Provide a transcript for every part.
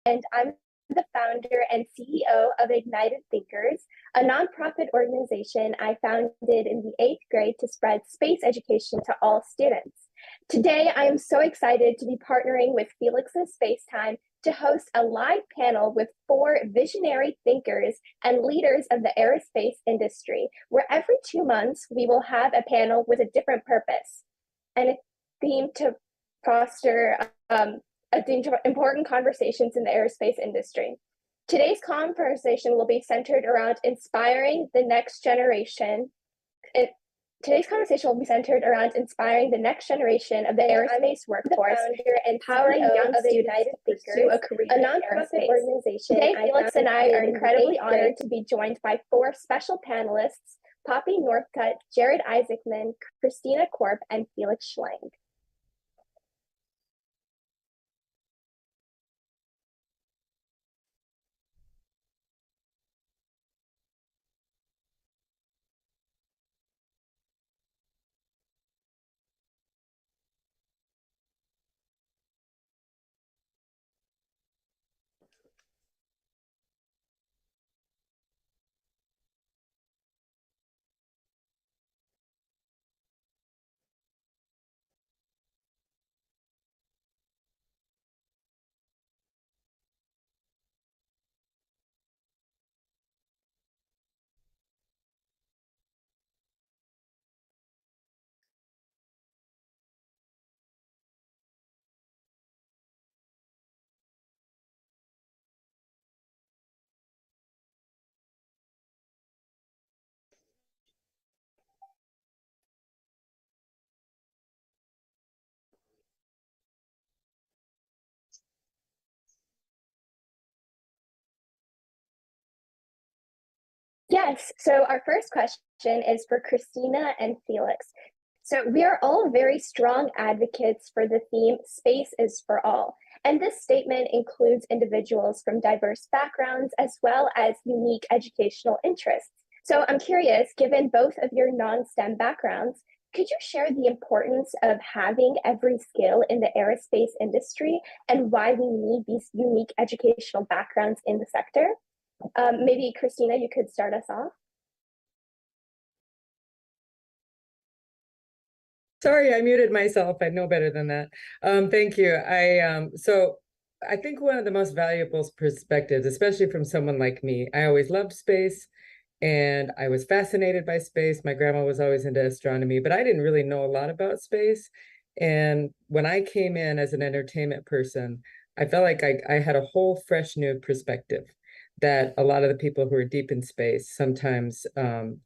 and I'm the founder and CEO of Ignited Thinkers, a nonprofit organization I founded in the 8th grade to spread space education to all students. Today, I am so excited to be partnering with Felix's Spacetime to host a live panel with 4 visionary thinkers and leaders of the aerospace industry, where every 2 months we will have a panel with a different purpose and a theme to foster important conversations in the aerospace industry. Today's conversation will be centered around inspiring the next generation. Today's conversation will be centered around inspiring the next generation of the aerospace workforce, empowering young students to pursue a career in aerospace organization. Today, Felix and I are incredibly honored to be joined by 4 special panelists: Poppy Northcutt, Jared Issacmann, Christina Korp, and Felix Schlang. Yes, so our first question is for Christina and Felix. So we are all very strong advocates for the theme "Space is for all." And this statement includes individuals from diverse backgrounds as well as unique educational interests. So I'm curious, given both of your non-STEM backgrounds, could you share the importance of having every skill in the aerospace industry and why we need these unique educational backgrounds in the sector? Maybe Christina, you could start us off. Sorry, I muted myself. I know better than that. Thank you. So I think one of the most valuable perspectives, especially from someone like me, I always loved space and I was fascinated by space. My grandma was always into astronomy, but I didn't really know a lot about space. And when I came in as an entertainment person, I felt like I had a whole fresh new perspective that a lot of the people who are deep in space sometimes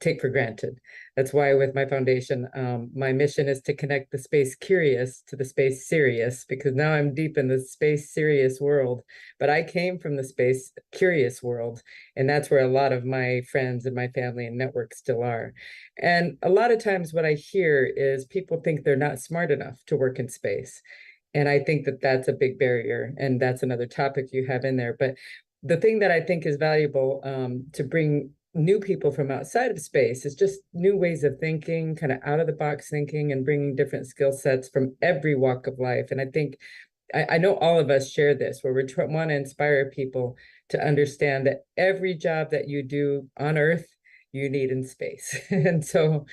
take for granted. That's why with my foundation, my mission is to connect the space curious to the space serious, because now I'm deep in the space serious world, but I came from the space curious world, and that's where a lot of my friends and my family and network still are. And a lot of times what I hear is people think they're not smart enough to work in space. And I think that that's a big barrier, and that's another topic you have in there. But the thing that I think is valuable to bring new people from outside of space is just new ways of thinking, kind of out of the box thinking, and bringing different skill sets from every walk of life. And I think, I know all of us share this, where we want to inspire people to understand that every job that you do on Earth, you need in space. And so,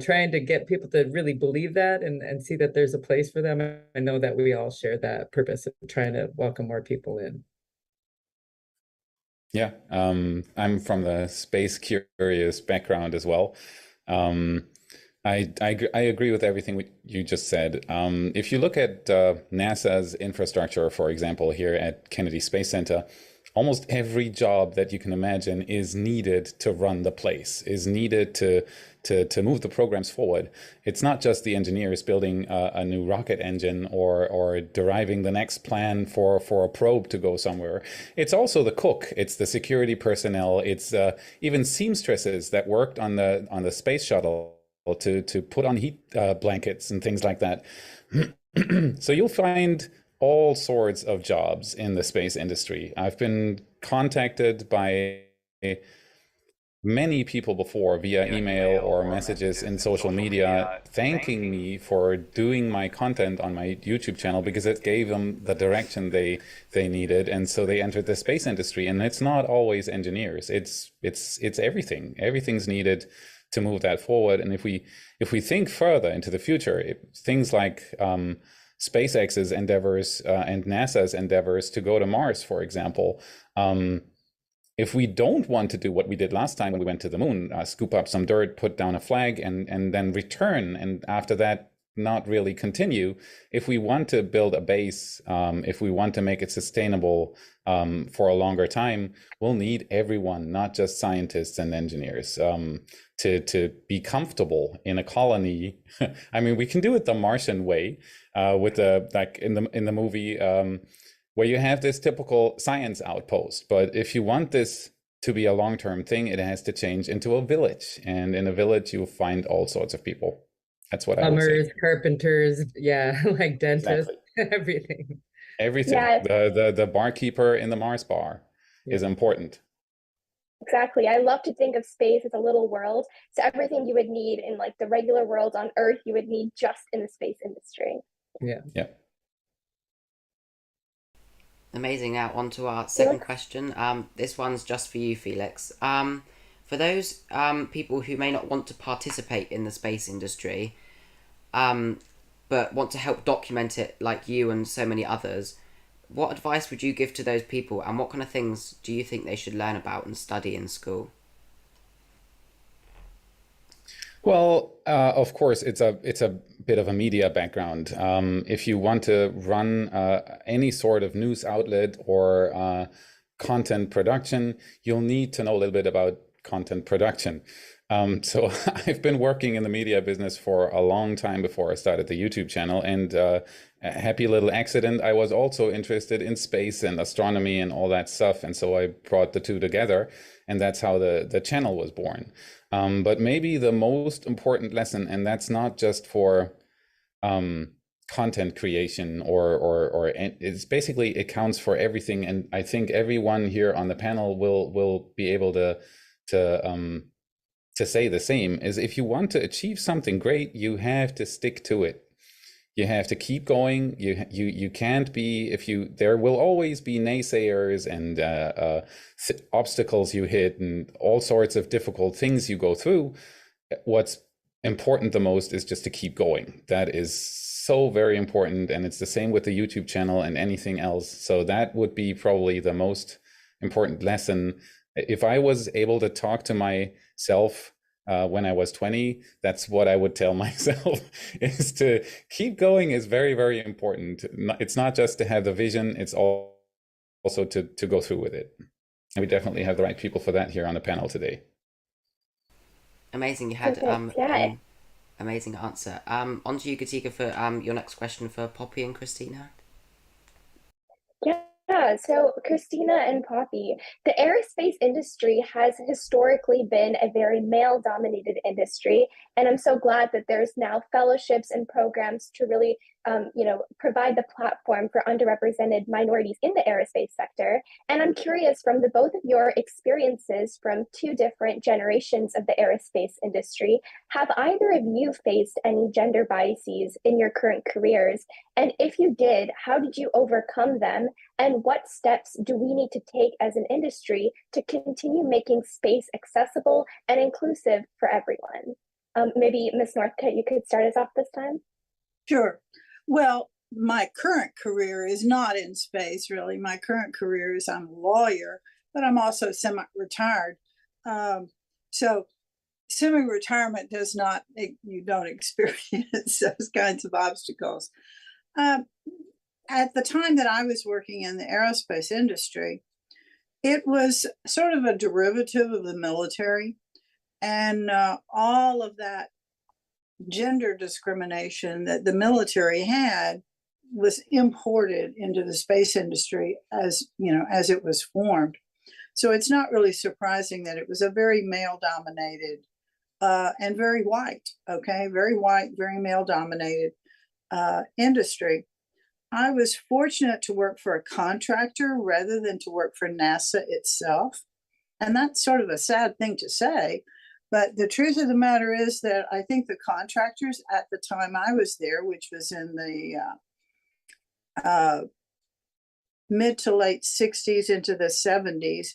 trying to get people to really believe that and see that there's a place for them. I know that we all share that purpose of trying to welcome more people in. Yeah, I'm from the space curious background as well. I agree with everything you just said. If you look at NASA's infrastructure, for example, here at Kennedy Space Center, almost every job that you can imagine is needed to run the place, is needed to move the programs forward. It's not just the engineers building a new rocket engine or deriving the next plan for a probe to go somewhere. It's also the cook, it's the security personnel, it's even seamstresses that worked on the space shuttle to put on heat blankets and things like that. So you'll find all sorts of jobs in the space industry. I've been contacted by many people before via email or messages in social media thanking me for doing my content on my YouTube channel because it gave them the direction they needed, and so they entered the space industry. And it's not always engineers; it's everything. Everything's needed to move that forward. And if we think further into the future, things like SpaceX's endeavors and NASA's endeavors to go to Mars, for example. If we don't want to do what we did last time when we went to the moon, scoop up some dirt, put down a flag, and then return, and after that, not really continue. If we want to build a base, if we want to make it sustainable for a longer time, we'll need everyone, not just scientists and engineers, to be comfortable in a colony. I mean, we can do it the Martian way, with the like in the movie. Where you have this typical science outpost. But if you want this to be a long-term thing, it has to change into a village. And in a village, you'll find all sorts of people. That's what I would say. Plumbers, carpenters, yeah, like dentists, exactly. everything. Everything. Yeah. The barkeeper in the Mars bar is important. Exactly. I love to think of space as a little world. So everything you would need in like the regular world on Earth, you would need just in the space industry. Yeah. Yeah. Amazing. Now on to our second question. This one's just for you, Felix. For those people who may not want to participate in the space industry, but want to help document it like you and so many others, what advice would you give to those people, and what kind of things do you think they should learn about and study in school? Well, of course, it's a bit of a media background. If you want to run any sort of news outlet or content production, you'll need to know a little bit about content production. So I've been working in the media business for a long time before I started the YouTube channel, and a happy little accident, I was also interested in space and astronomy and all that stuff, and so I brought the two together, and that's how the channel was born. But maybe the most important lesson, and that's not just for content creation or it's basically, it counts for everything. And I think everyone here on the panel will be able to say the same, is if you want to achieve something great, you have to stick to it. You have to keep going. You can't be, there will always be naysayers and obstacles you hit and all sorts of difficult things you go through. What's important the most is just to keep going. That is so very important. And it's the same with the YouTube channel and anything else. So that would be probably the most important lesson. If I was able to talk to myself when I was 20, that's what I would tell myself, is to keep going is very, very important. It's not just to have the vision, it's also to go through with it. And we definitely have the right people for that here on the panel today. Amazing. You had amazing answer. On to you, Katika, for your next question for Poppy and Christina. Yeah, so Christina and Poppy, the aerospace industry has historically been a very male-dominated industry, and I'm so glad that there's now fellowships and programs to really, provide the platform for underrepresented minorities in the aerospace sector. And I'm curious, from the both of your experiences from two different generations of the aerospace industry, have either of you faced any gender biases in your current careers? And if you did, how did you overcome them? And what steps do we need to take as an industry to continue making space accessible and inclusive for everyone? Maybe Ms. Northcutt, you could start us off this time. Sure. Well, my current career is not in space, really. My current career is I'm a lawyer, but I'm also semi-retired. So semi-retirement does not, you don't experience those kinds of obstacles. At the time that I was working in the aerospace industry, it was sort of a derivative of the military, and all of that gender discrimination that the military had was imported into the space industry as it was formed. So it's not really surprising that it was a very male-dominated and very white, very white, very male-dominated industry. I was fortunate to work for a contractor rather than to work for NASA itself. And that's sort of a sad thing to say, but the truth of the matter is that I think the contractors at the time I was there, which was in the mid to late 60s into the 70s,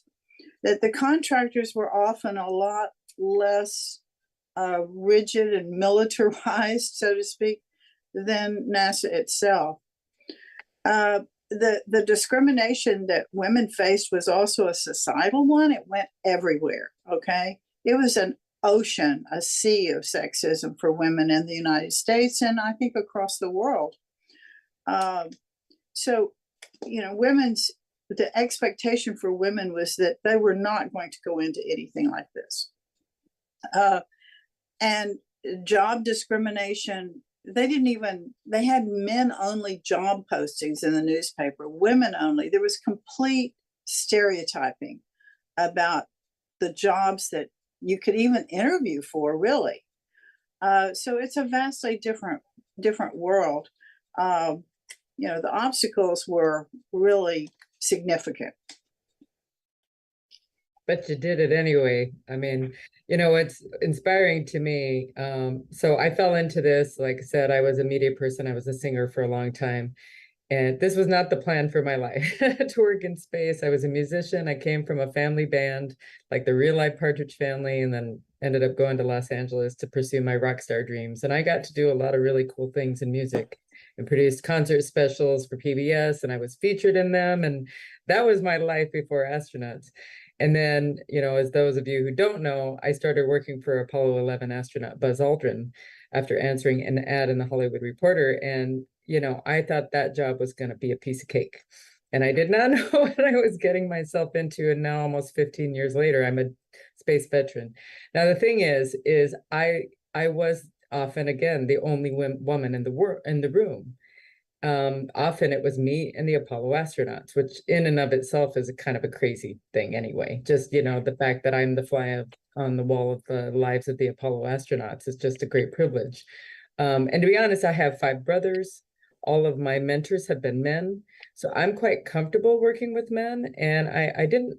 that the contractors were often a lot less rigid and militarized, so to speak, than NASA itself. The discrimination that women faced was also a societal one. It went everywhere, okay? It was an ocean, a sea of sexism for women in the United States and I think across the world. So, you know, the expectation for women was that they were not going to go into anything like this. And job discrimination, they had men only job postings in the newspaper, women only. There was complete stereotyping about the jobs that you could even interview for, really. So it's a vastly different world. You know, the obstacles were really significant. But you did it anyway. I mean, you know, it's inspiring to me. So I fell into this, like I said, I was a media person. I was a singer for a long time. And this was not the plan for my life to work in space. I was a musician. I came from a family band, like the real life Partridge Family, and then ended up going to Los Angeles to pursue my rock star dreams. And I got to do a lot of really cool things in music and produced concert specials for PBS, and I was featured in them. And that was my life before astronauts. And then, you know, as those of you who don't know, I started working for Apollo 11 astronaut Buzz Aldrin after answering an ad in the Hollywood Reporter. And, you know, I thought that job was going to be a piece of cake. And I did not know what I was getting myself into. And now almost 15 years later, I'm a space veteran. Now, the thing is I was often, again, the only woman in the room. Often it was me and the Apollo astronauts, which in and of itself is a kind of a crazy thing anyway. Just, you know, the fact that I'm the fly on the wall of the lives of the Apollo astronauts is just a great privilege. And to be honest, I have 5 brothers. All of my mentors have been men. So I'm quite comfortable working with men. And I didn't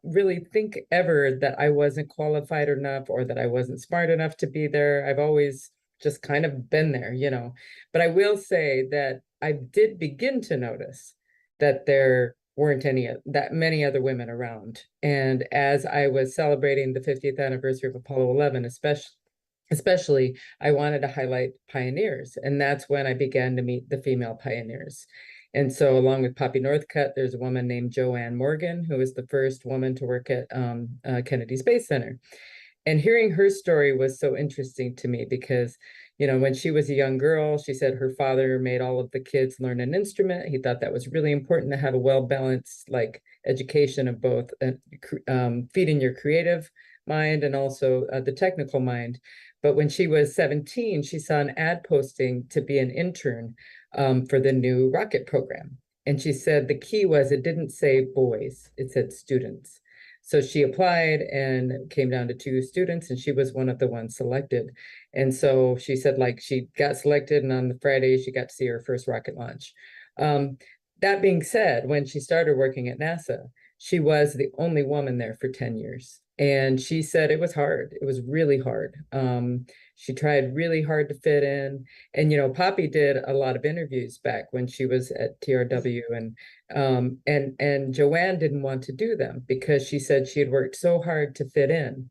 really think ever that I wasn't qualified enough or that I wasn't smart enough to be there. I've always just kind of been there, you know. But I will say that I did begin to notice that there weren't that many other women around. And as I was celebrating the 50th anniversary of Apollo 11, especially, I wanted to highlight pioneers. And that's when I began to meet the female pioneers. And so along with Poppy Northcutt, there's a woman named Joanne Morgan, who was the first woman to work at Kennedy Space Center. And hearing her story was so interesting to me because, you know, when she was a young girl, she said her father made all of the kids learn an instrument. He thought that was really important to have a well-balanced, like, education of both feeding your creative mind and also the technical mind. But when she was 17, she saw an ad posting to be an intern for the new rocket program. And she said the key was it didn't say boys, it said students. So she applied and came down to 2 students, and she was one of the ones selected. And so she said, like, she got selected, and on the Friday, she got to see her first rocket launch. That being said, when she started working at NASA, she was the only woman there for 10 years. And she said it was hard. It was really hard. She tried really hard to fit in. And, you know, Poppy did a lot of interviews back when she was at TRW. And Joanne didn't want to do them because she said she had worked so hard to fit in.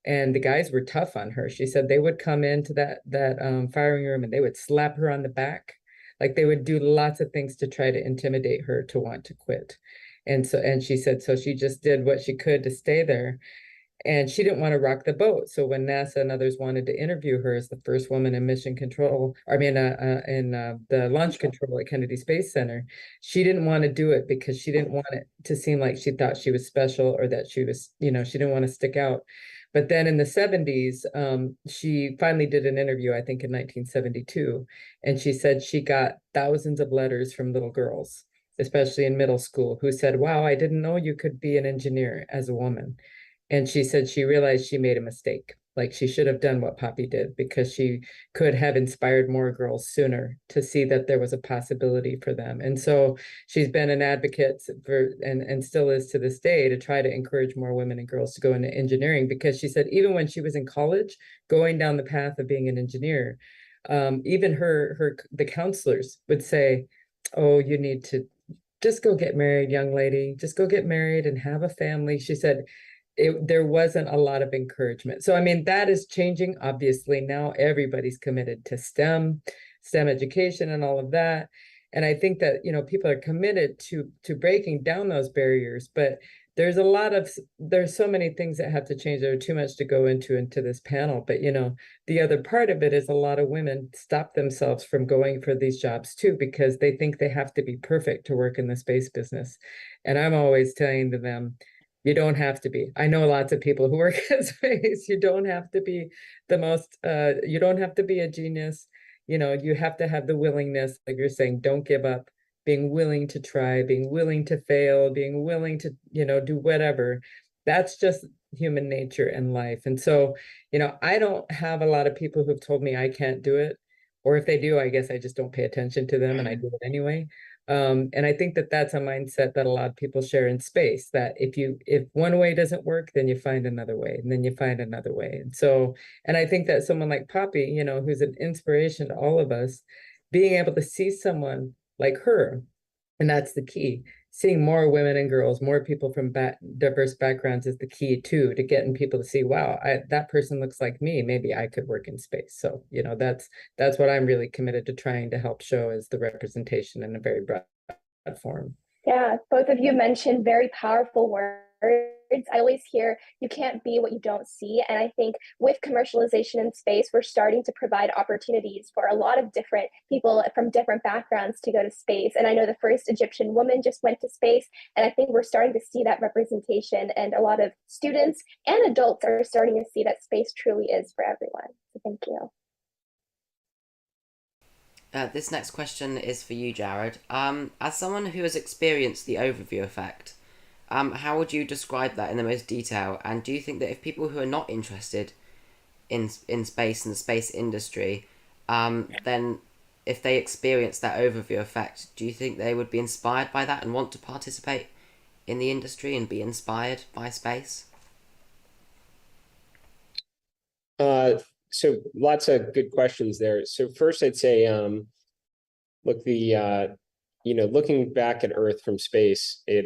And the guys were tough on her. She said they would come into that firing room and they would slap her on the back. Like, they would do lots of things to try to intimidate her to want to quit. And she said, so she just did what she could to stay there. And she didn't want to rock the boat. So when NASA and others wanted to interview her as the first woman in mission control, in the launch control at Kennedy Space Center, she didn't want to do it because she didn't want it to seem like she thought she was special or that she was, you know, she didn't want to stick out. But then in the 70s, she finally did an interview, I think in 1972, and she said she got thousands of letters from little girls, especially in middle school, who said, wow, I didn't know you could be an engineer as a woman. And she said she realized she made a mistake Like she should have done what Poppy did, because she could have inspired more girls sooner to see that there was a possibility for them. And so she's been an advocate for, and still is to this day, to try to encourage more women and girls to go into engineering, because she said even when she was in college, going down the path of being an engineer, even the counselors would say, oh, you need to just go get married, young lady, just go get married and have a family. She said, there wasn't a lot of encouragement. So, I mean, that is changing. Obviously, now everybody's committed to STEM education and all of that. And I think that, people are committed to breaking down those barriers, but there's so many things that have to change. There are too much to go into this panel, but the other part of it is a lot of women stop themselves from going for these jobs too, because they think they have to be perfect to work in the space business. And I'm always telling them, you don't have to be. I know lots of people who work in space. You don't have to be you don't have to be a genius. You have to have the willingness, like you're saying, don't give up, being willing to try, being willing to fail, being willing to, do whatever. That's just human nature and life. And so, I don't have a lot of people who've told me I can't do it. Or if they do, I guess I just don't pay attention to them and I do it anyway. And I think that that's a mindset that a lot of people share in space, that if one way doesn't work, then you find another way, and then you find another way. And so, and I think that someone like Poppy, who's an inspiration to all of us, being able to see someone like her, and that's the key. Seeing more women and girls, more people from diverse backgrounds is the key too, to getting people to see, wow, that person looks like me. Maybe I could work in space. So, that's what I'm really committed to trying to help show, is the representation in a very broad form. Yeah, both of you mentioned very powerful words. I always hear, you can't be what you don't see. And I think with commercialization in space, we're starting to provide opportunities for a lot of different people from different backgrounds to go to space. And I know the first Egyptian woman just went to space. And I think we're starting to see that representation. And a lot of students and adults are starting to see that space truly is for everyone. So thank you. This next question is for you, Jared. As someone who has experienced the overview effect, how would you describe that in the most detail? And do you think that if people who are not interested in space and the space industry, then if they experience that overview effect, do you think they would be inspired by that and want to participate in the industry and be inspired by space? So lots of good questions there. So first I'd say, look, looking back at Earth from space, it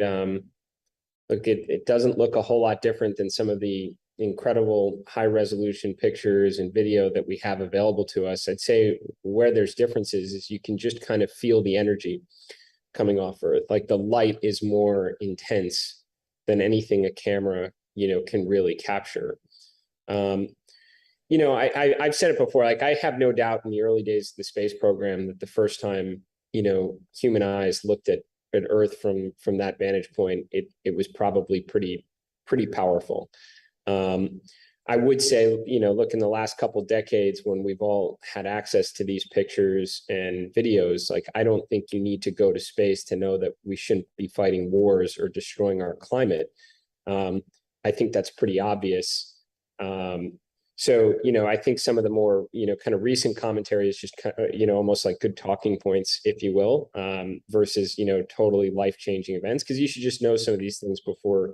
doesn't look a whole lot different than some of the incredible high resolution pictures and video that we have available to us. I'd say where there's differences is you can just kind of feel the energy coming off Earth. Like the light is more intense than anything a camera, can really capture. I've said it before, like I have no doubt in the early days of the space program that the first time, human eyes looked at Earth from that vantage point, it was probably pretty powerful. I would say, look, in the last couple of decades when we've all had access to these pictures and videos, like I don't think you need to go to space to know that we shouldn't be fighting wars or destroying our climate. I think that's pretty obvious. So, I think some of the more, kind of recent commentary is just, almost like good talking points, if you will, versus, totally life-changing events, because you should just know some of these things before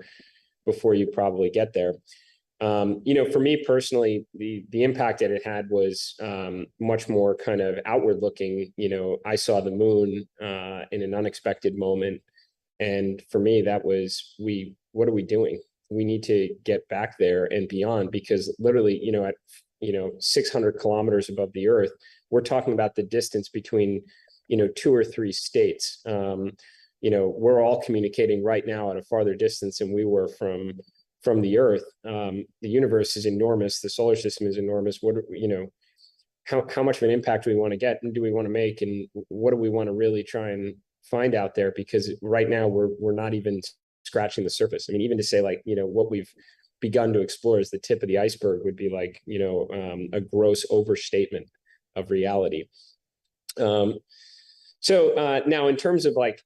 you probably get there. For me personally, the impact that it had was much more kind of outward looking. I saw the moon in an unexpected moment. And for me, that was, what are we doing? We need to get back there and beyond, because literally, at 600 kilometers above the Earth, we're talking about the distance between 2 or 3 states. We're all communicating right now at a farther distance than we were from the Earth. The universe is enormous. The solar system is enormous. How much of an impact do we want to get, and do we want to make, and what do we want to really try and find out there? Because right now we're not even scratching the surface. I mean, even to say like, what we've begun to explore as the tip of the iceberg would be like, a gross overstatement of reality. So now in terms of like,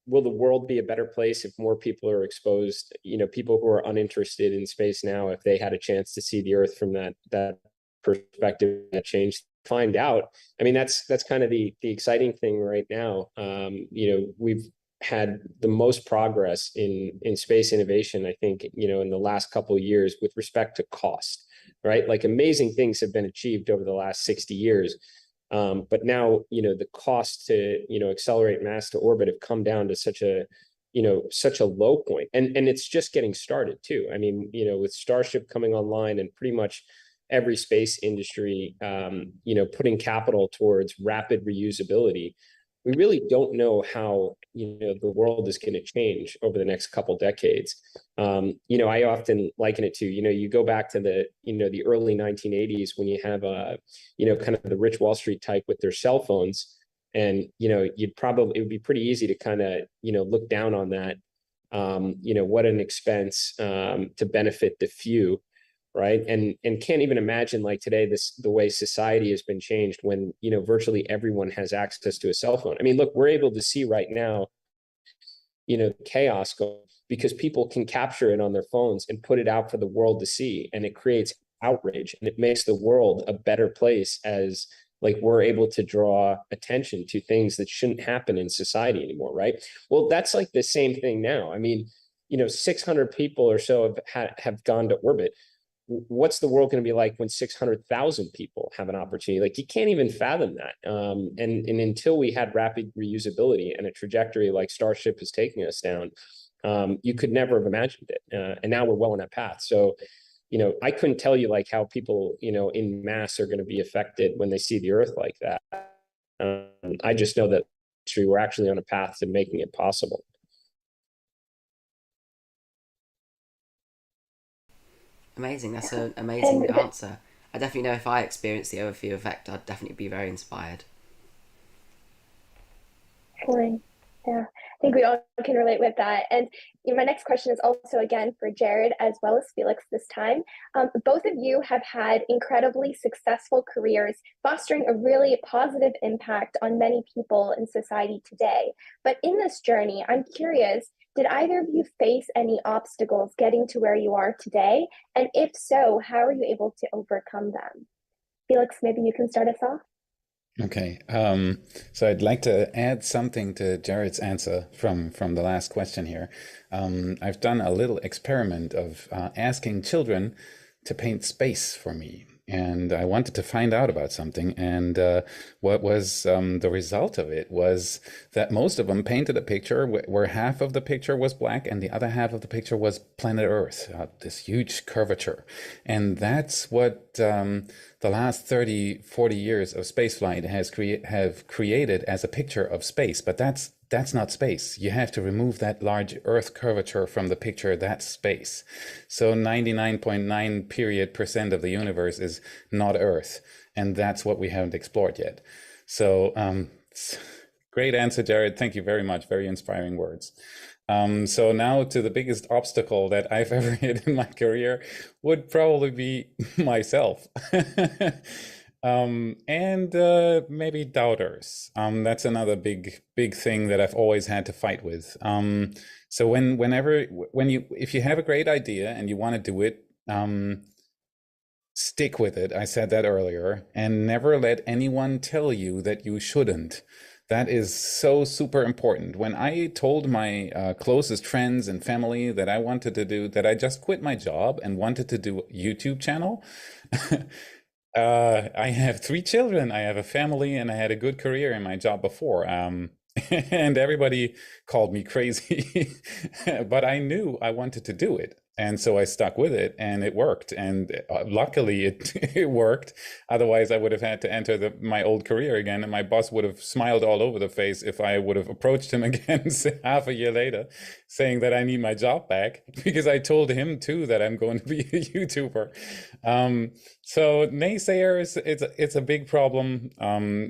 will the world be a better place if more people are exposed? People who are uninterested in space now, if they had a chance to see the Earth from that perspective, that change, find out. I mean, that's kind of the exciting thing right now. We've had the most progress in space innovation, I think, in the last couple of years with respect to cost, right? Like amazing things have been achieved over the last 60 years. But now, the cost to, accelerate mass to orbit have come down to such a low point. And it's just getting started too. I mean, with Starship coming online and pretty much every space industry, putting capital towards rapid reusability, we really don't know how, the world is going to change over the next couple decades. I often liken it to, you go back to the early 1980s when you have kind of the rich Wall Street type with their cell phones, and it would be pretty easy to kind of look down on that. What an expense to benefit the few. Right. And can't even imagine like today, the way society has been changed when, virtually everyone has access to a cell phone. I mean, look, we're able to see right now, chaos because people can capture it on their phones and put it out for the world to see. And it creates outrage, and it makes the world a better place as like we're able to draw attention to things that shouldn't happen in society anymore. Right. Well, that's like the same thing now. I mean, 600 people or so have gone to orbit. What's the world going to be like when 600,000 people have an opportunity? Like, you can't even fathom that. And until we had rapid reusability and a trajectory like Starship is taking us down, you could never have imagined it. And now we're well on that path. So, I couldn't tell you like how people, in mass are going to be affected when they see the Earth like that. I just know that we're actually on a path to making it possible. Amazing. That's an amazing answer. I definitely know if I experienced the overview effect, I'd definitely be very inspired. Excellent. Yeah, I think we all can relate with that. And my next question is also again for Jared as well as Felix this time. Both of you have had incredibly successful careers, fostering a really positive impact on many people in society today. But in this journey, I'm curious, did either of you face any obstacles getting to where you are today? And if so, how are you able to overcome them? Felix, maybe you can start us off. Okay, so I'd like to add something to Jared's answer from the last question here. I've done a little experiment of asking children to paint space for me. And I wanted to find out about something. And what was the result of it was that most of them painted a picture where half of the picture was black and the other half of the picture was planet Earth, this huge curvature. And that's what the last 30, 40 years of spaceflight have created as a picture of space. But that's not space. You have to remove that large Earth curvature from the picture. That's space. So 99.9% of the universe is not Earth. And that's what we haven't explored yet. So great answer, Jared. Thank you very much. Very inspiring words. So now to the biggest obstacle that I've ever hit in my career would probably be myself. And maybe doubters. That's another big thing that I've always had to fight with. So if you have a great idea and you want to do it, stick with it. I said that earlier, and never let anyone tell you that you shouldn't. That is so super important. When I told my closest friends and family that I just quit my job and wanted to do a YouTube channel, I have 3 children, I have a family, and I had a good career in my job before. And everybody called me crazy, but I knew I wanted to do it. And so I stuck with it, and it worked. And luckily it worked. Otherwise, I would have had to enter my old career again, and my boss would have smiled all over the face if I would have approached him again half a year later, saying that I need my job back, because I told him too that I'm going to be a YouTuber. So naysayers, it's a big problem.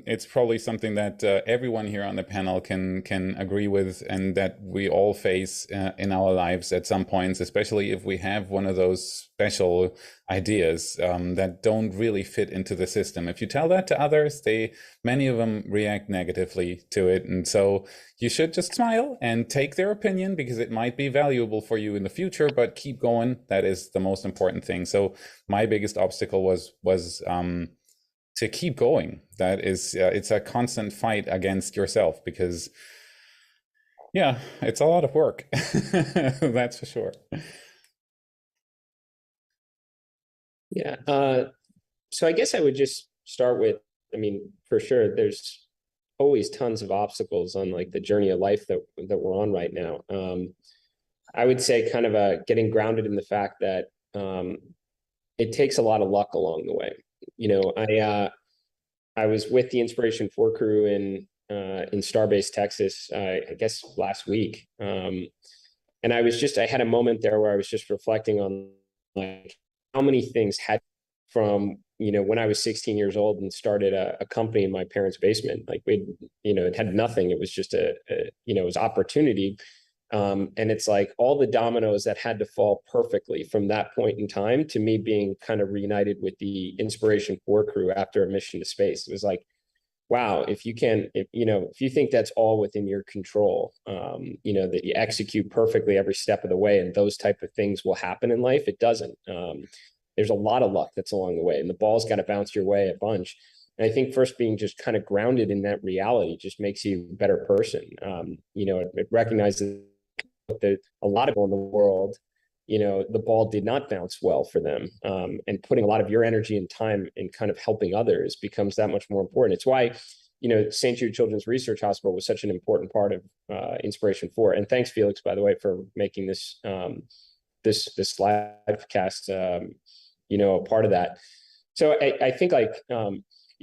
It's probably something that everyone here on the panel can agree with, and that we all face in our lives at some points, especially if we have one of those special ideas that don't really fit into the system. If you tell that to others, many of them react negatively to it. And so you should just smile and take their opinion because it might be valuable for you in the future, but keep going. That is the most important thing. So my biggest obstacle was to keep going. That is, it's a constant fight against yourself because, yeah, it's a lot of work. That's for sure. Yeah. So I guess I would just start with, I mean, for sure, there's always tons of obstacles on like the journey of life that we're on right now. I would say kind of getting grounded in the fact that it takes a lot of luck along the way. You know, I was with the Inspiration 4 crew in Starbase, Texas, I guess last week. And I had a moment there where I was just reflecting on like how many things had from, you know, when I was 16 years old and started a company in my parents' basement. Like it had nothing. It was just it was opportunity. And it's like all the dominoes that had to fall perfectly from that point in time to me being kind of reunited with the Inspiration 4 crew after a mission to space. It was like, wow, if you think that's all within your control, that you execute perfectly every step of the way and those type of things will happen in life, it doesn't. There's a lot of luck that's along the way and the ball's got to bounce your way a bunch. And I think first being just kind of grounded in that reality just makes you a better person. It recognizes that a lot of people in the world, the ball did not bounce well for them. And putting a lot of your energy and time in kind of helping others becomes that much more important. It's why, St. Jude Children's Research Hospital was such an important part of Inspiration 4. And thanks, Felix, by the way, for making this this live cast, a part of that. So I think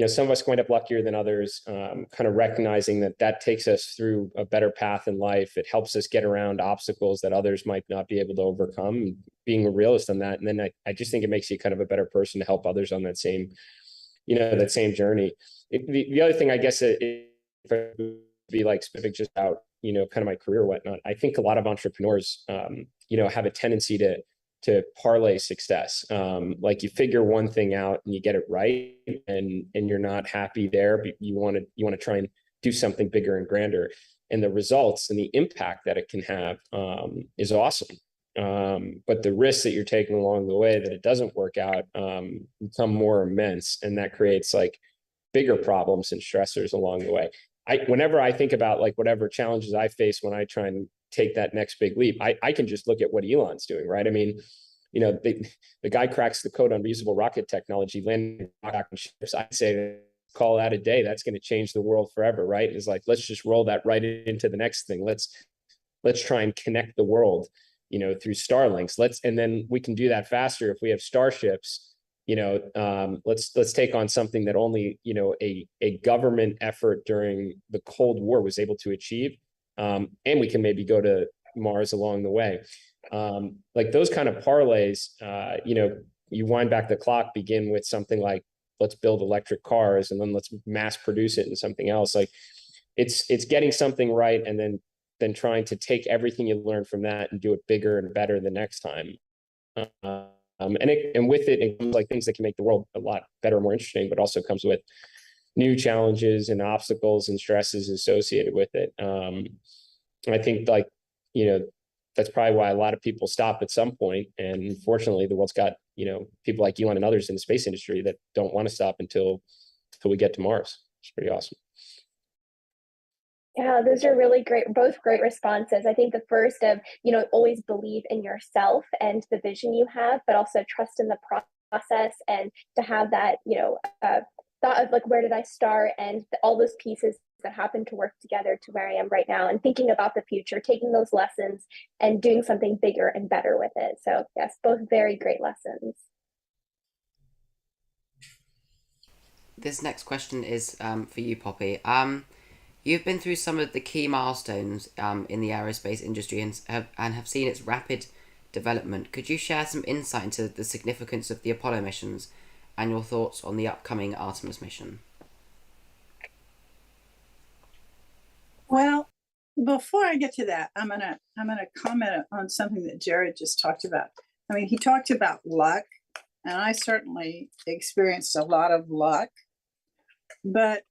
some of us going up luckier than others, kind of recognizing that takes us through a better path in life. It helps us get around obstacles that others might not be able to overcome, being a realist on that. And then I just think it makes you kind of a better person to help others on that same journey. The other thing, I guess, be like specific just about, kind of my career or whatnot. I think a lot of entrepreneurs, have a tendency to parlay success. Like you figure one thing out and you get it right and you're not happy there, but you want to try and do something bigger and grander. And the results and the impact that it can have is awesome. But the risks that you're taking along the way that it doesn't work out become more immense. And that creates like bigger problems and stressors along the way. Whenever I think about like whatever challenges I face when I try and take that next big leap, I can just look at what Elon's doing, right? I mean, the guy cracks the code on reusable rocket technology, landing rocket ships. I'd say call that a day. That's going to change the world forever, right? It's like, let's just roll that right into the next thing. Let's try and connect the world, through Starlinks. And then we can do that faster if we have starships. Let's take on something that only, a government effort during the Cold War was able to achieve. And we can maybe go to Mars along the way. Like those kind of parlays, you wind back the clock, begin with something like, let's build electric cars and then let's mass produce it in something else. Like it's getting something right. And then trying to take everything you learn from that and do it bigger and better the next time. And with it comes like things that can make the world a lot better, more interesting, but also comes with new challenges and obstacles and stresses associated with it. I think that's probably why a lot of people stop at some point. And unfortunately, the world's got, people like Elon and others in the space industry that don't want to stop until we get to Mars. It's pretty awesome. Yeah, those are really great, both great responses. I think the first of, always believe in yourself and the vision you have, but also trust in the process and to have that, thought of like, where did I start and all those pieces that happen to work together to where I am right now and thinking about the future, taking those lessons and doing something bigger and better with it. So yes, both very great lessons. This next question is for you, Poppy. You've been through some of the key milestones in the aerospace industry and have seen its rapid development. Could you share some insight into the significance of the Apollo missions and your thoughts on the upcoming Artemis mission? Well, Before I get to that, I'm gonna comment on something that Jared just talked about. I mean, he talked about luck, and I certainly experienced a lot of luck. But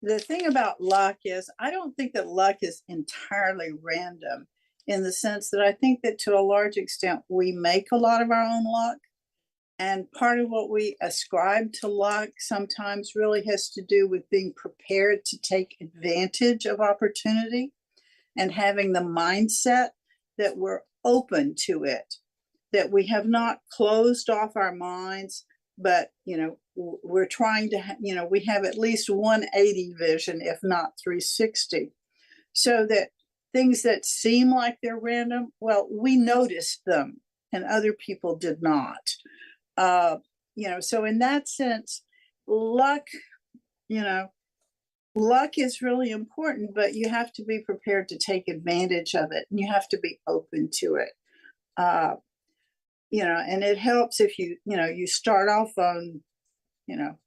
the thing about luck is, I don't think that luck is entirely random, in the sense that I think that to a large extent we make a lot of our own luck. And part of what we ascribe to luck sometimes really has to do with being prepared to take advantage of opportunity and having the mindset that we're open to it, that we have not closed off our minds, but, you know, we're trying to, you know, we have at least 180 vision, if not 360. So that things that seem like they're random, well, we noticed them and other people did not. You know, so in that sense, luck, you know, luck is really important, but you have to be prepared to take advantage of it, and you have to be open to it. You know, and it helps if you know, you start off on, you know,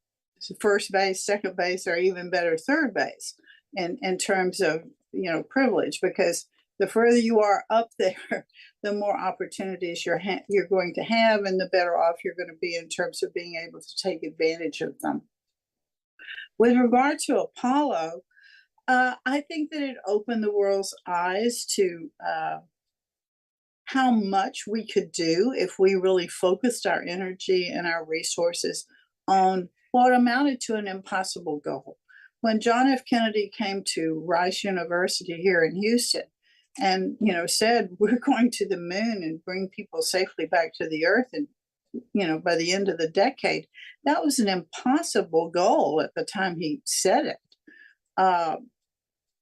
first base, second base, or even better, third base in terms of, you know, privilege, because the further you are up there, the more opportunities you're going to have, and the better off you're going to be in terms of being able to take advantage of them. With regard to Apollo, I think that it opened the world's eyes to how much we could do if we really focused our energy and our resources on what amounted to an impossible goal. When John F. Kennedy came to Rice University here in Houston, and, you know, said, we're going to the moon and bring people safely back to the earth, and, you know, by the end of the decade, that was an impossible goal at the time he said it.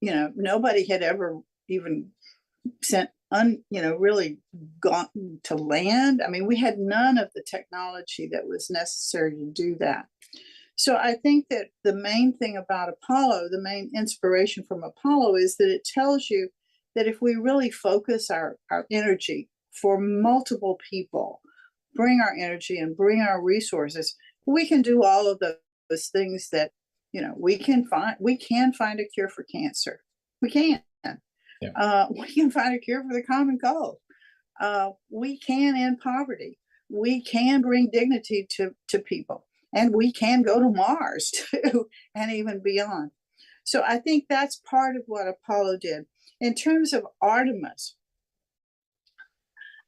You know, nobody had ever even sent, you know, really gone to land. I mean, we had none of the technology that was necessary to do that. So I think that the main thing about Apollo, the main inspiration from Apollo, is that it tells you that if we really focus our energy for multiple people, bring our energy and bring our resources, we can do all of those things that, you know, we can find a cure for cancer. We can. Yeah. We can find a cure for the common cold. We can end poverty. We can bring dignity to people. And we can go to Mars too, and even beyond. So I think that's part of what Apollo did. In terms of Artemis,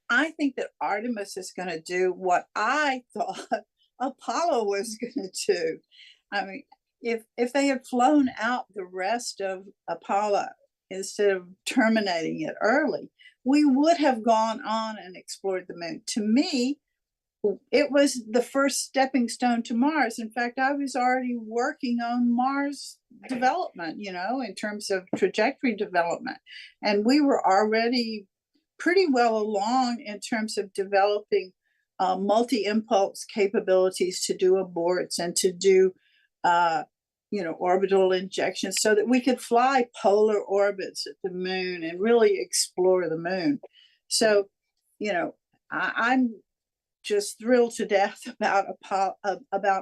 I think that Artemis is going to do what I thought Apollo was going to do. I mean, if they had flown out the rest of Apollo instead of terminating it early, we would have gone on and explored the moon. To me, it was the first stepping stone to Mars. In fact, I was already working on Mars development, you know, in terms of trajectory development. And we were already pretty well along in terms of developing multi-impulse capabilities to do aborts and to do, you know, orbital injections so that we could fly polar orbits at the moon and really explore the moon. So, you know, I'm just thrilled to death about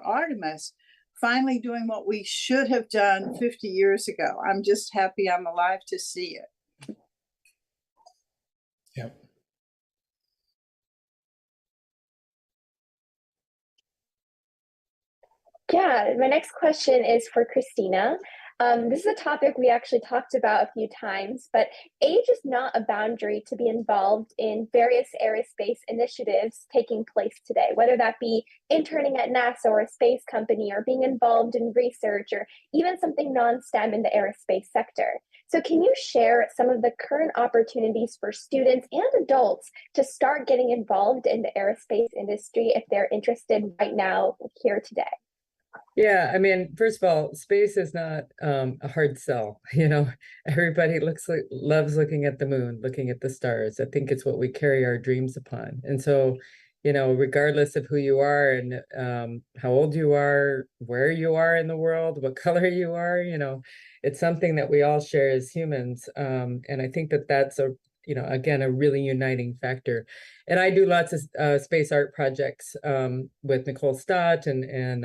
Artemis finally doing what we should have done 50 years ago. I'm just happy I'm alive to see it. Yep. Yeah, my next question is for Christina. This is a topic we actually talked about a few times, but age is not a boundary to be involved in various aerospace initiatives taking place today, whether that be interning at NASA or a space company, or being involved in research, or even something non-STEM in the aerospace sector. So can you share some of the current opportunities for students and adults to start getting involved in the aerospace industry if they're interested right now here today? Yeah, I mean, first of all, space is not a hard sell. You know, everybody loves looking at the moon, looking at the stars. I think it's what we carry our dreams upon. And so, you know, regardless of who you are and how old you are, where you are in the world, what color you are, you know, it's something that we all share as humans. And I think that that's again, a really uniting factor. And I do lots of space art projects with Nicole Stott and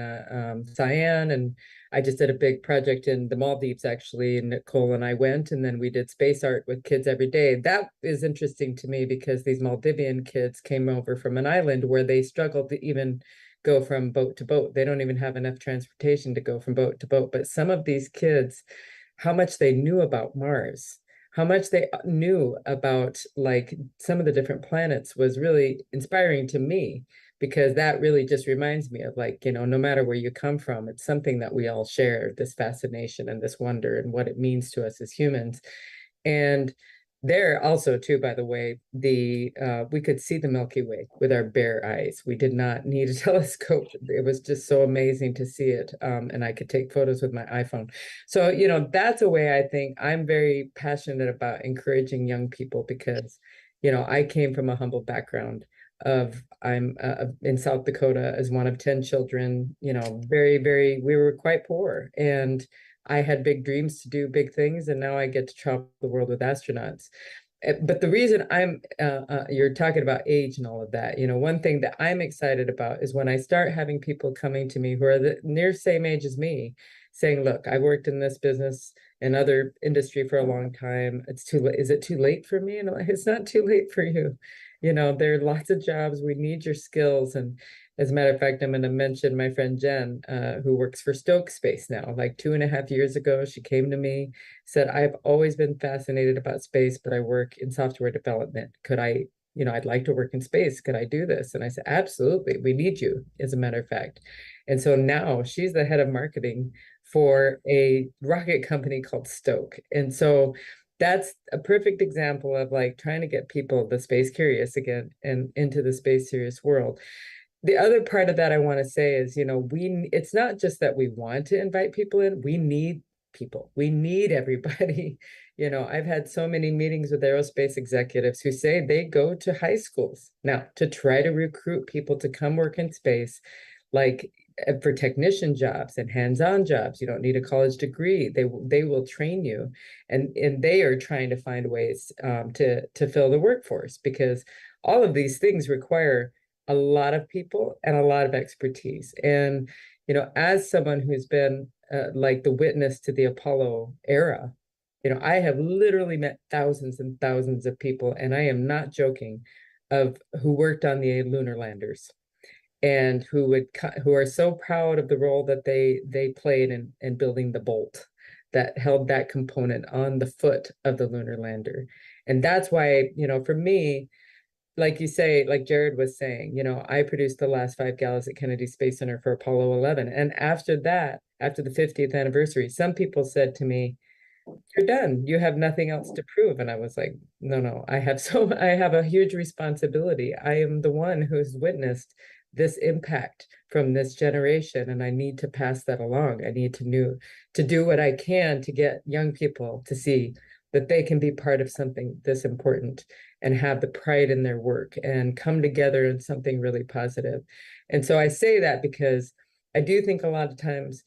Cyan, and I just did a big project in the Maldives, actually, and Nicole and I went, and then we did space art with kids every day. That is interesting to me because these Maldivian kids came over from an island where they struggled to even go from boat to boat. They don't even have enough transportation to go from boat to boat. But some of these kids, how much they knew about Mars, how much they knew about like some of the different planets was really inspiring to me, because that really just reminds me of like, no matter where you come from, it's something that we all share, this fascination and this wonder and what it means to us as humans. And there also too, by the way, we could see the Milky Way with our bare eyes. We did not need a telescope. It was just so amazing to see it. And I could take photos with my iPhone. So, that's a way I think I'm very passionate about encouraging young people, because, I came from a humble background of I'm in South Dakota as one of 10 children, very, very, we were quite poor. And I had big dreams to do big things, and now I get to travel the world with astronauts. But the reason you're talking about age and all of that, one thing that I'm excited about is when I start having people coming to me who are the near same age as me, saying, look, I worked in this business and other industry for a long time. It's too late. Is it too late for me? And I'm like, it's not too late for you. There are lots of jobs. We need your skills. And as a matter of fact, I'm going to mention my friend Jen, who works for Stoke Space now. Like 2.5 years ago, she came to me, said, I've always been fascinated about space, but I work in software development. Could I, I'd like to work in space. Could I do this? And I said, absolutely. We need you, as a matter of fact. And so now she's the head of marketing for a rocket company called Stoke. And so that's a perfect example of like trying to get people, the space curious again, and into the space serious world. The other part of that I want to say is, it's not just that we want to invite people in, we need people. We need everybody. I've had so many meetings with aerospace executives who say they go to high schools now to try to recruit people to come work in space, like for technician jobs and hands-on jobs. You don't need a college degree. They will train you, and they are trying to find ways to fill the workforce, because all of these things require a lot of people and a lot of expertise. And, as someone who's been like the witness to the Apollo era, I have literally met thousands and thousands of people, and I am not joking, of who worked on the lunar landers and who are so proud of the role that they played in building the bolt that held that component on the foot of the lunar lander. And that's why, for me, like you say, like Jared was saying, I produced the last 5 galas at Kennedy Space Center for Apollo 11. And after that, after the 50th anniversary, some people said to me, you're done. You have nothing else to prove. And I was like, no, I have a huge responsibility. I am the one who's witnessed this impact from this generation, and I need to pass that along. I need to do what I can to get young people to see that they can be part of something this important and have the pride in their work and come together in something really positive. And so I say that because I do think a lot of times,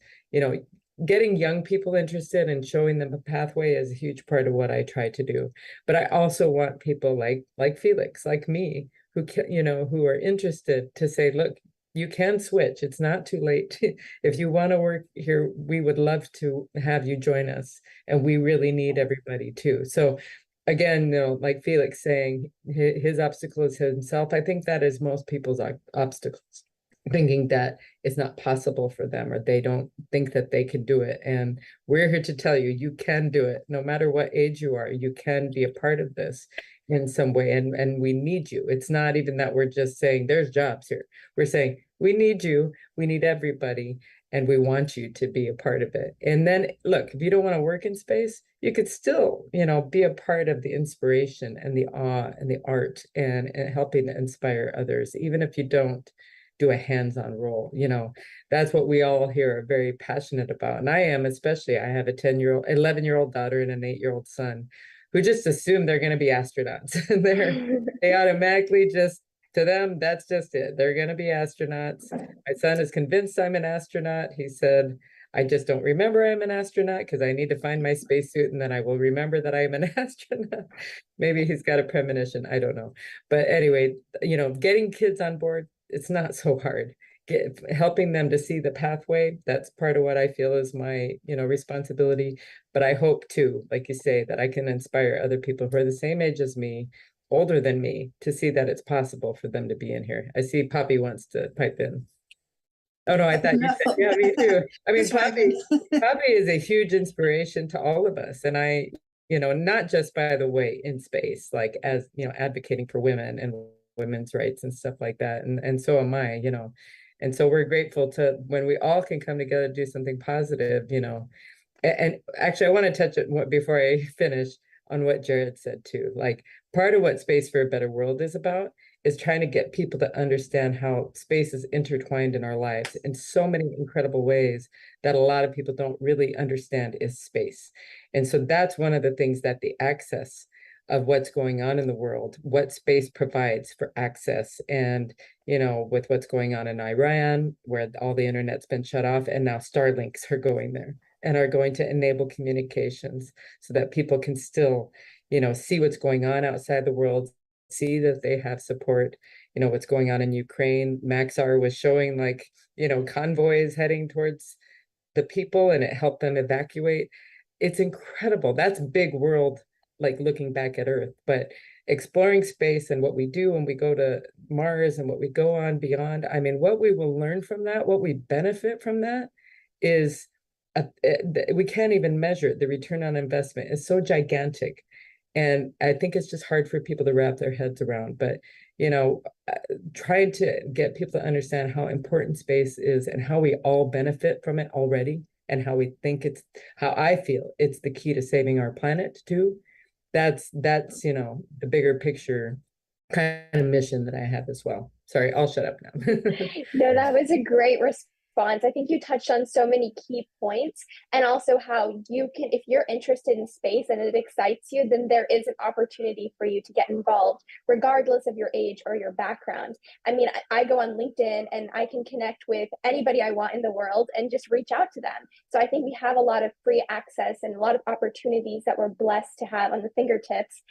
getting young people interested and showing them a pathway is a huge part of what I try to do. But I also want people like Felix, like me, who are interested to say, look, you can switch. It's not too late. If you want to work here, we would love to have you join us. And we really need everybody too. So again, like Felix saying, his obstacle is himself. I think that is most people's obstacles, thinking that it's not possible for them, or they don't think that they can do it. And we're here to tell you, you can do it. No matter what age you are, you can be a part of this in some way. And we need you. It's not even that we're just saying there's jobs here. We're saying we need you. We need everybody. And we want you to be a part of it. And then look, if you don't want to work in space, you could still, be a part of the inspiration and the awe and the art and helping to inspire others, even if you don't do a hands-on role. That's what we all here are very passionate about. And I am, especially, I have a 11-year-old daughter and an 8-year-old son who just assume they're going to be astronauts. And they automatically to them, that's just it. They're going to be astronauts. My son is convinced I'm an astronaut. He said, I just don't remember I'm an astronaut because I need to find my spacesuit and then I will remember that I am an astronaut. Maybe he's got a premonition. I don't know. But anyway, you know, getting kids on board, it's not so hard. Helping them to see the pathway, that's part of what I feel is my, you know, responsibility. But I hope too, like you say, that I can inspire other people who are the same age as me, older than me, to see that it's possible for them to be in here. I see Poppy wants to pipe in. Oh no, I thought you said, yeah, me too. I mean, Poppy is a huge inspiration to all of us. And I, you know, not just by the way in space, like as, you know, advocating for women and women's rights and stuff like that. And so am I, you know. And so we're grateful to when we all can come together to do something positive, you know. And actually, I want to touch it before I finish on what Jared said too. Like part of what Space for a Better World is about is trying to get people to understand how space is intertwined in our lives in so many incredible ways that a lot of people don't really understand is space. And so that's one of the things that the access of what's going on in the world, what space provides for access. And, you know, with what's going on in Iran, where all the internet's been shut off, and now Starlinks are going there and are going to enable communications so that people can still, you know, see what's going on outside the world, see that they have support, you know, what's going on in Ukraine. Maxar was showing like, you know, convoys heading towards the people and it helped them evacuate. It's incredible. That's big world, like looking back at Earth, but exploring space and what we do when we go to Mars and what we go on beyond. I mean, what we will learn from that, what we benefit from that is, we can't even measure it. The return on investment is so gigantic. And I think it's just hard for people to wrap their heads around. But, you know, trying to get people to understand how important space is and how we all benefit from it already, and how we think it's, how I feel it's the key to saving our planet too. That's, you know, the bigger picture kind of mission that I have as well. Sorry, I'll shut up now. No, that was a great response. I think you touched on so many key points, and also how you can, if you're interested in space and it excites you, then there is an opportunity for you to get involved regardless of your age or your background. I mean, I go on LinkedIn and I can connect with anybody I want in the world and just reach out to them. So I think we have a lot of free access and a lot of opportunities that we're blessed to have on the fingertips.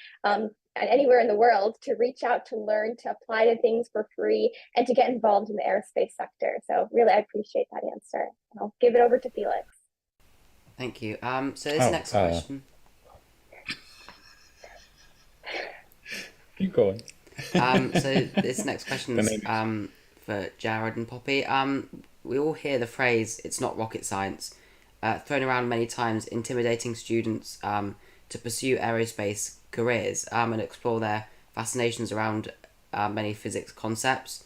Anywhere in the world to reach out, to learn, to apply to things for free, and to get involved in the aerospace sector. So really, I appreciate that answer. And I'll give it over to Felix. Thank you. So this next question. Keep going. So this next question is for Jared and Poppy. We all hear the phrase "it's not rocket science" thrown around many times, intimidating students to pursue aerospace careers and explore their fascinations around many physics concepts.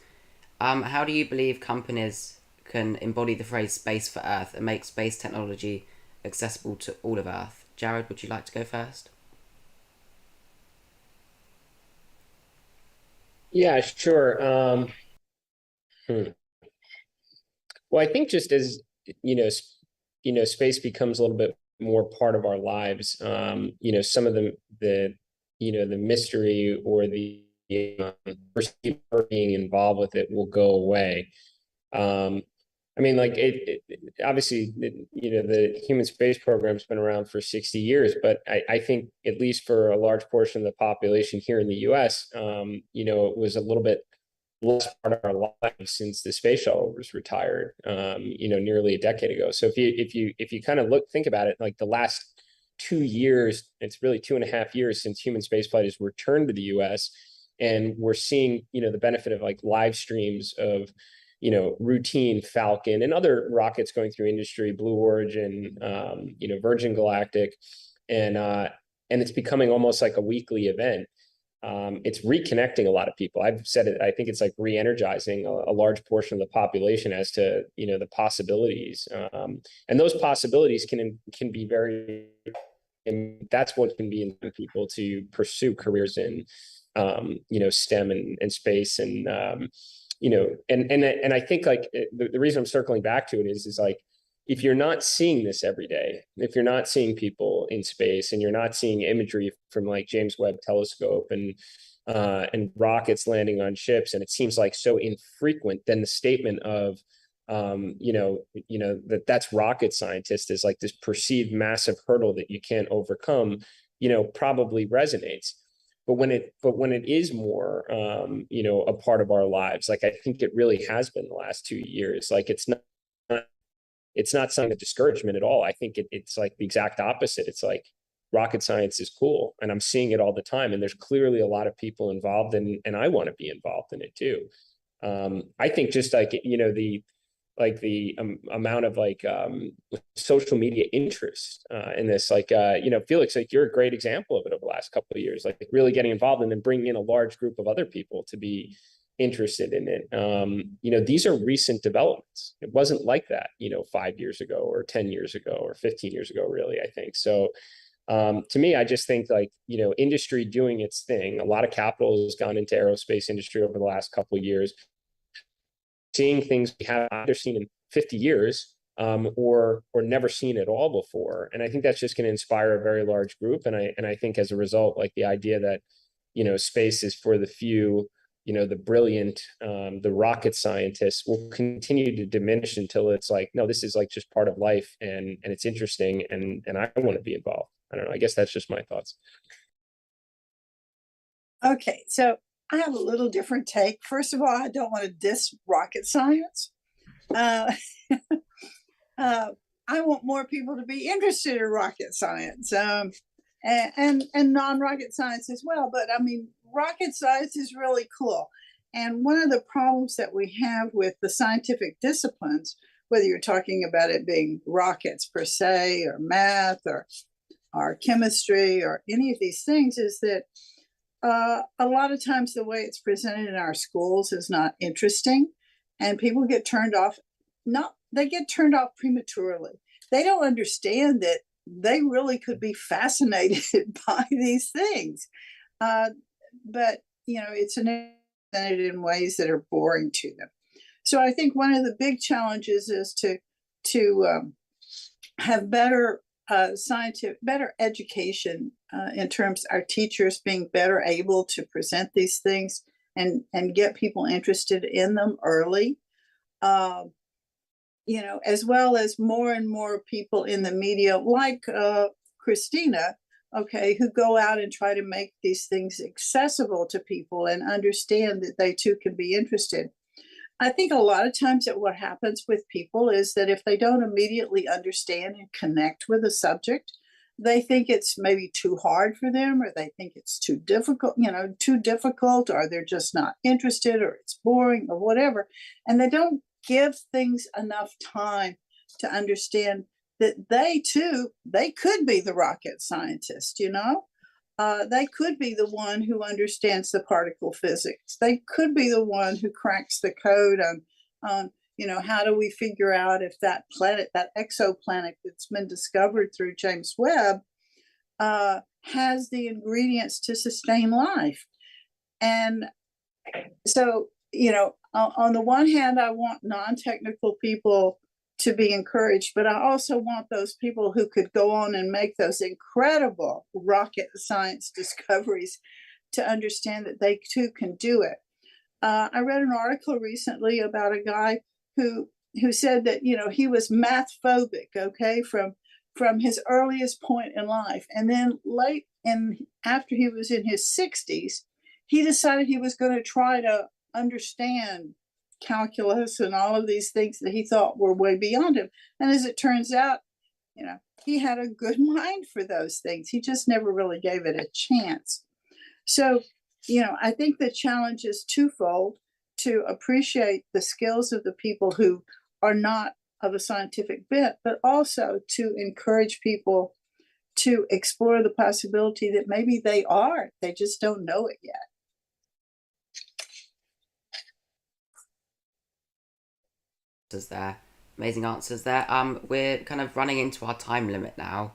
How do you believe companies can embody the phrase "space for Earth" and make space technology accessible to all of Earth? Jared, would you like to go first? Yeah, sure. Well, I think just as space becomes a little bit more part of our lives, some of the mystery or the being involved with it will go away. I mean, like obviously, the human space program's been around for 60 years, but I think at least for a large portion of the population here in the U.S., it was a little bit less part of our lives since the space shuttle was retired, nearly a decade ago. So if you kind of think about it, like the last 2 years, it's really 2.5 years since human spaceflight has returned to the U.S., and we're seeing, the benefit of like live streams of, routine Falcon and other rockets going through industry, Blue Origin, Virgin Galactic, and it's becoming almost like a weekly event. It's reconnecting a lot of people. I've said it, I think it's like re-energizing a large portion of the population as to, the possibilities. And those possibilities can be very, and that's what can be in people to pursue careers in, STEM and space and, and I think like the reason I'm circling back to it is like, if you're not seeing this every day, if you're not seeing people in space and you're not seeing imagery from like James Webb Telescope and rockets landing on ships, and it seems like so infrequent, then the statement of that's rocket scientist is like this perceived massive hurdle that you can't overcome, probably resonates. But when it is more, a part of our lives, like I think it really has been the last 2 years. Like it's not something of discouragement at all. I think it's like the exact opposite. It's like rocket science is cool, and I'm seeing it all the time. And there's clearly a lot of people involved, and I want to be involved in it too. I think just like the amount of social media interest in this, Felix, like you're a great example of it over the last couple of years, like really getting involved and then bringing in a large group of other people to be interested in it. These are recent developments. It wasn't like that, 5 years ago or 10 years ago or 15 years ago, really, I think. So to me, I just think industry doing its thing. A lot of capital has gone into aerospace industry over the last couple of years, seeing things we have either seen in 50 years or never seen at all before. And I think that's just going to inspire a very large group. And I think as a result, like the idea that, space is for the few, the brilliant, the rocket scientists will continue to diminish until it's like, no, this is like just part of life and it's interesting and I want to be involved. I don't know. I guess that's just my thoughts. Okay, so I have a little different take. First of all, I don't want to diss rocket science. I want more people to be interested in rocket science and non-rocket science as well. But I mean, rocket science is really cool. And one of the problems that we have with the scientific disciplines, whether you're talking about it being rockets per se, or math, or chemistry, or any of these things, is that a lot of times the way it's presented in our schools is not interesting, and people get turned off. They get turned off prematurely. They don't understand that they really could be fascinated by these things, but it's presented in ways that are boring to them. So I think one of the big challenges is to have better better education in terms of our teachers being better able to present these things and get people interested in them early, as well as more and more people in the media like Christina, who go out and try to make these things accessible to people and understand that they too can be interested. I think a lot of times that what happens with people is that if they don't immediately understand and connect with a subject, they think it's maybe too hard for them, or they think it's too difficult, or they're just not interested, or it's boring, or whatever. And they don't give things enough time to understand that they could be the rocket scientist, They could be the one who understands the particle physics. They could be the one who cracks the code on how do we figure out if that planet, that exoplanet that's been discovered through James Webb, has the ingredients to sustain life. And so, on the one hand, I want non-technical people to be encouraged, but I also want those people who could go on and make those incredible rocket science discoveries to understand that they too can do it. I read an article recently about a guy who said that he was math phobic, from his earliest point in life, and then after he was in his 60s, he decided he was going to try to understand calculus and all of these things that he thought were way beyond him. And as it turns out, he had a good mind for those things. He just never really gave it a chance. So, I think the challenge is twofold: to appreciate the skills of the people who are not of a scientific bent, but also to encourage people to explore the possibility that maybe they just don't know it yet. Amazing answers there. We're kind of running into our time limit now.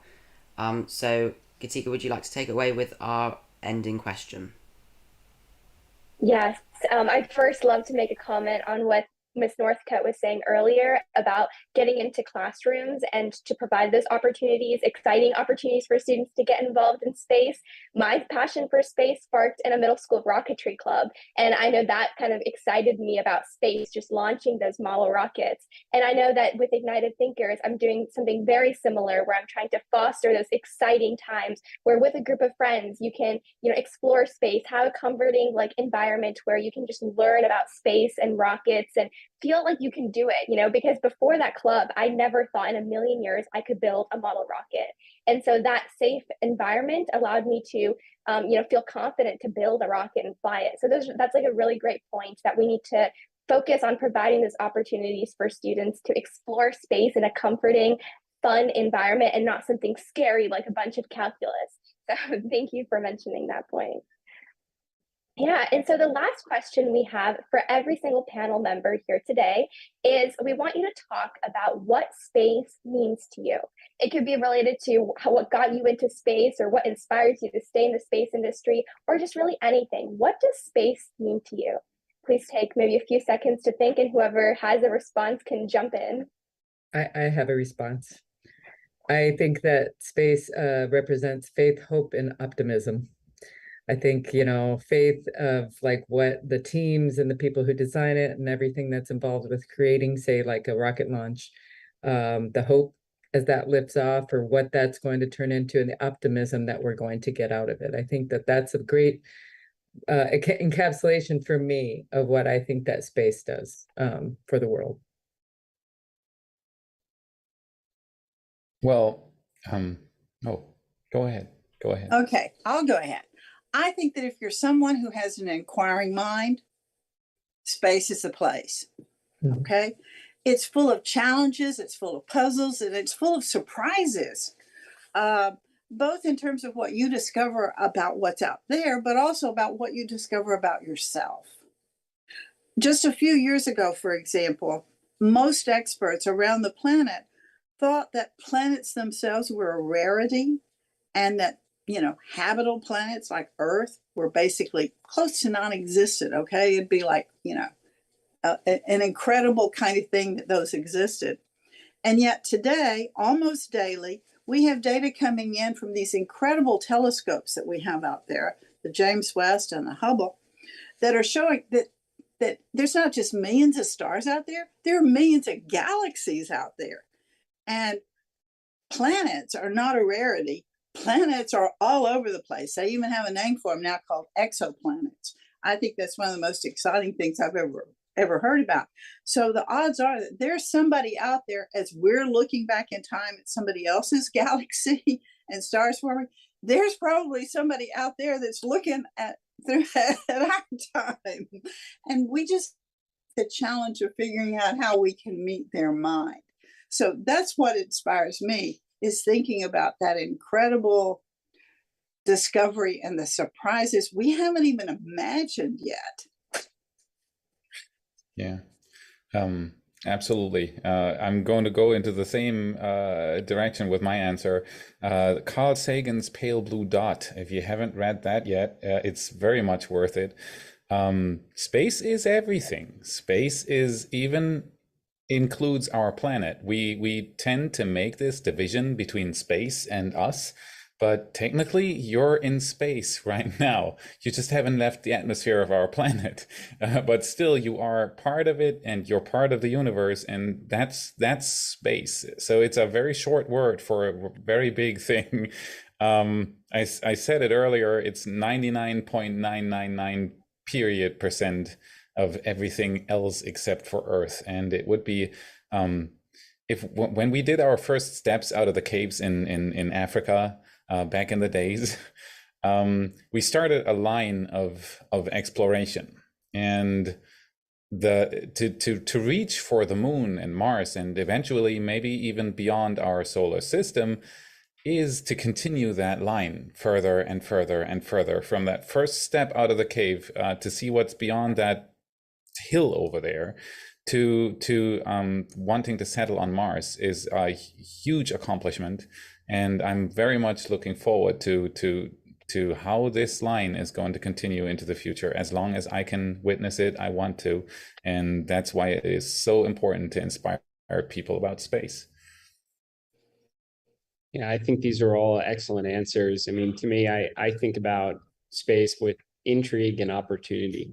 So Katika, would you like to take it away with our ending question? Yes, I'd first love to make a comment on what Ms. Northcutt was saying earlier about getting into classrooms and to provide those opportunities, exciting opportunities for students to get involved in space. My passion for space sparked in a middle school rocketry club. And I know that kind of excited me about space, just launching those model rockets. And I know that with Ignited Thinkers, I'm doing something very similar where I'm trying to foster those exciting times where with a group of friends, you can, explore space, have a comforting like environment where you can just learn about space and rockets and feel like you can do it, because before that club, I never thought in a million years I could build a model rocket. And so that safe environment allowed me to, feel confident to build a rocket and fly it. So that's like a really great point that we need to focus on providing those opportunities for students to explore space in a comforting, fun environment and not something scary like a bunch of calculus. So thank you for mentioning that point. Yeah, and so the last question we have for every single panel member here today is we want you to talk about what space means to you. It could be related to what got you into space or what inspires you to stay in the space industry or just really anything. What does space mean to you? Please take maybe a few seconds to think, and whoever has a response can jump in. I have a response. I think that space represents faith, hope, and optimism. I think, faith of like what the teams and the people who design it and everything that's involved with creating, say, like a rocket launch, the hope as that lifts off or what that's going to turn into and the optimism that we're going to get out of it. I think that that's a great encapsulation for me of what I think that space does for the world. Well, no, go ahead. Okay, I'll go ahead. I think that if you're someone who has an inquiring mind, space is the place. Okay. It's full of challenges, it's full of puzzles, and it's full of surprises, both in terms of what you discover about what's out there, but also about what you discover about yourself. Just a few years ago, for example, most experts around the planet thought that planets themselves were a rarity and that habitable planets like Earth were basically close to non-existent. Okay. It'd be like, an incredible kind of thing that those existed. And yet today, almost daily, we have data coming in from these incredible telescopes that we have out there, the James West and the Hubble, that are showing that there's not just millions of stars out there, there are millions of galaxies out there. And planets are not a rarity. Planets are all over the place. They even have a name for them now called exoplanets. I think that's one of the most exciting things I've ever heard about. So the odds are that there's somebody out there, as we're looking back in time at somebody else's galaxy and stars forming, there's probably somebody out there that's looking at our time. And we just the challenge of figuring out how we can meet their mind. So that's what inspires me, is thinking about that incredible discovery and the surprises we haven't even imagined yet. Yeah, absolutely. I'm going to go into the same direction with my answer. Carl Sagan's Pale Blue Dot. If you haven't read that yet, it's very much worth it. Space is everything. Space is even includes our planet. We tend to make this division between space and us, but technically you're in space right now. You just haven't left the atmosphere of our planet, but still you are part of it and you're part of the universe, and that's space. So it's a very short word for a very big thing. I said it earlier, it's 99.999% of everything else except for Earth. And it would be when we did our first steps out of the caves in Africa back in the days, we started a line of exploration, and to reach for the moon and Mars and eventually maybe even beyond our solar system is to continue that line further and further and further, from that first step out of the cave to see what's beyond that hill over there, to wanting to settle on Mars is a huge accomplishment, and I'm very much looking forward to to how this line is going to continue into the future. As long as I can witness it, I want to. And that's why it is so important to inspire people about space. Yeah, I think these are all excellent answers. I mean, to me, I think about space with intrigue and opportunity.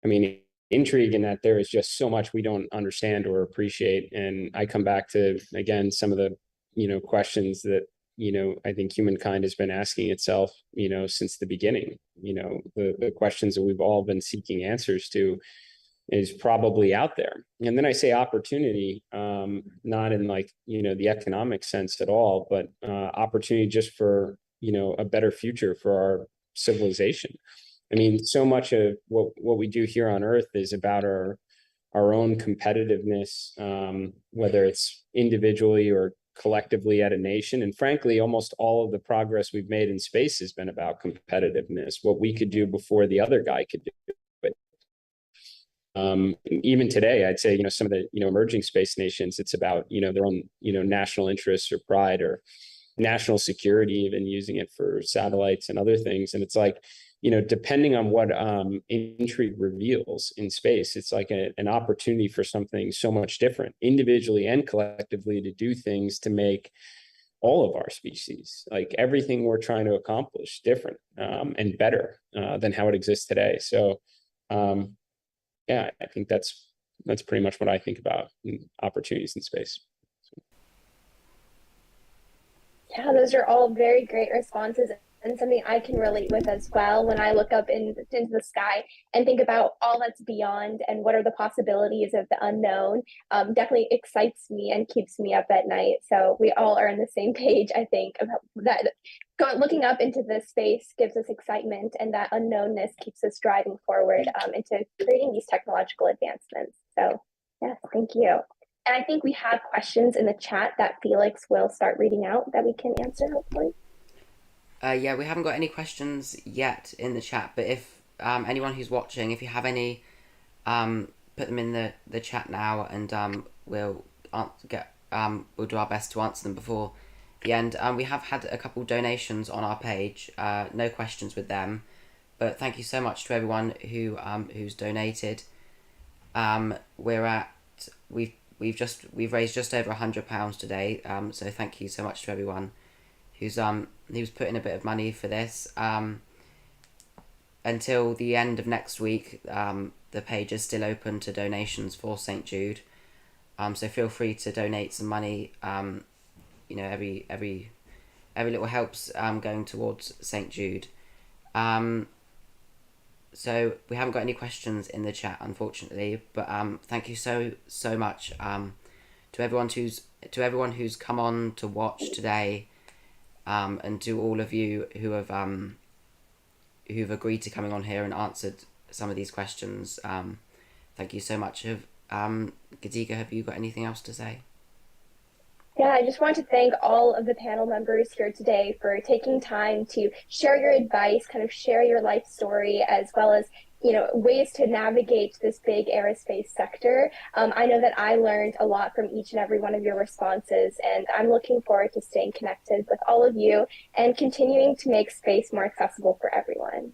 I mean, intrigue in that there is just so much we don't understand or appreciate. And I come back to, again, some of the, questions that, I think humankind has been asking itself, since the beginning. The questions that we've all been seeking answers to is probably out there. And then I say opportunity, not in like, the economic sense at all, but opportunity just for, a better future for our civilization. I mean, so much of what we do here on Earth is about our own competitiveness, whether it's individually or collectively at a nation. And frankly, almost all of the progress we've made in space has been about competitiveness, what we could do before the other guy could do it. Even today, I'd say, some of the, emerging space nations, it's about, their own, national interests or pride or national security, even using it for satellites and other things. And it's like, depending on what intrigue reveals in space, it's like an opportunity for something so much different, individually and collectively, to do things to make all of our species, like everything we're trying to accomplish, different and better than how it exists today. So, yeah, I think that's pretty much what I think about opportunities in space. Yeah, those are all very great responses and something I can relate with as well when I look up into the sky and think about all that's beyond and what are the possibilities of the unknown. Definitely excites me and keeps me up at night. So we all are on the same page, I think, about that. Looking up into this space gives us excitement, and that unknownness keeps us driving forward into creating these technological advancements. So yes, thank you. And I think we have questions in the chat that Felix will start reading out that we can answer, hopefully. Yeah, we haven't got any questions yet in the chat, but if anyone who's watching, if you have any, put them in the chat now, and we'll do our best to answer them before the end. We have had a couple donations on our page. No questions with them, but thank you so much to everyone who's donated. We've raised just over £100 today. So thank you so much to everyone who's put in a bit of money for this. Until the end of next week, the page is still open to donations for St. Jude. So feel free to donate some money. Every little helps going towards St. Jude. So we haven't got any questions in the chat, unfortunately, but thank you so much to everyone who's come on to watch today, and to all of you who've agreed to coming on here and answered some of these questions. Thank you so much. Gadika, have you got anything else to say? Yeah, I just want to thank all of the panel members here today for taking time to share your advice, kind of share your life story, as well as, ways to navigate this big aerospace sector. I know that I learned a lot from each and every one of your responses, and I'm looking forward to staying connected with all of you and continuing to make space more accessible for everyone.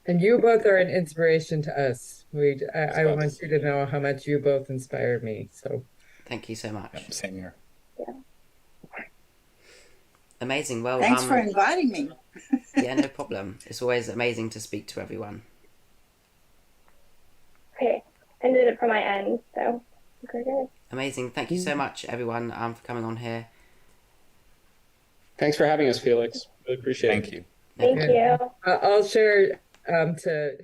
And you both are an inspiration to us. I want you to know how much you both inspire me. So thank you so much. Yep, same here. Yeah. Amazing. Well, thanks for inviting me. Yeah, no problem. It's always amazing to speak to everyone. Okay, ended it from my end, so we're good. Amazing. Thank you so much, everyone, for coming on here. Thanks for having us, Felix. Really appreciate it. Thank you. Thank you. I'll share to